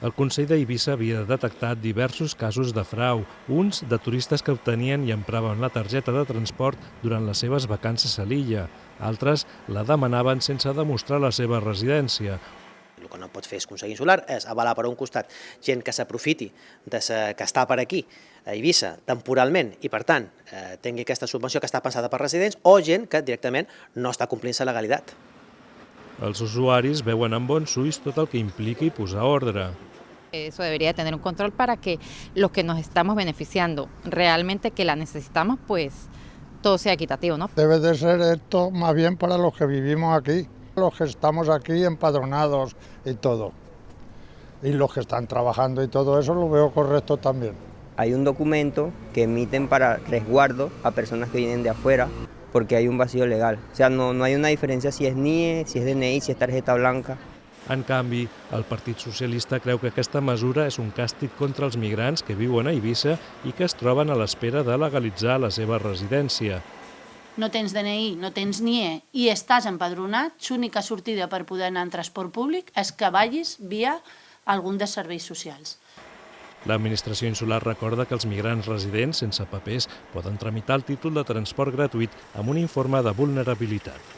El Consell d'Eivissa havia detectat diversos casos de frau, uns de turistes que obtenien i empraven la targeta de transport durant les seves vacances a l'illa. Altres la demanaven sense demostrar la seva residència. El que no pot fer és Consell Insular és avalar per un costat gent que s'aprofiti que està per aquí a Eivissa temporalment i per tant tingui aquesta subvenció que està pensada per residents, o gent que directament no està complint la legalitat. Els usuaris veuen amb bons ulls tot el que impliqui posar ordre. Eso debería tener un control para que los que nos estamos beneficiando realmente que la necesitamos, pues todo sea equitativo, ¿no? Debe de ser esto más bien para los que vivimos aquí, los que estamos aquí empadronados y todo. Y los que están trabajando y todo eso lo veo correcto también. Hay un documento que emiten para resguardo a personas que vienen de afuera porque hay un vacío legal. O sea, no hay una diferencia si es NIE, si es DNI, si es tarjeta blanca. En canvi, el Partit Socialista creu que aquesta mesura és un càstig contra els migrants que viuen a Eivissa i que es troben a l'espera de legalitzar la seva residència. No tens DNI, no tens NIE i estàs empadronat, l'única sortida per poder anar en transport públic és que vagis via algun dels serveis socials. L'administració insular recorda que els migrants residents sense papers poden tramitar el títol de transport gratuït amb un informe de vulnerabilitat.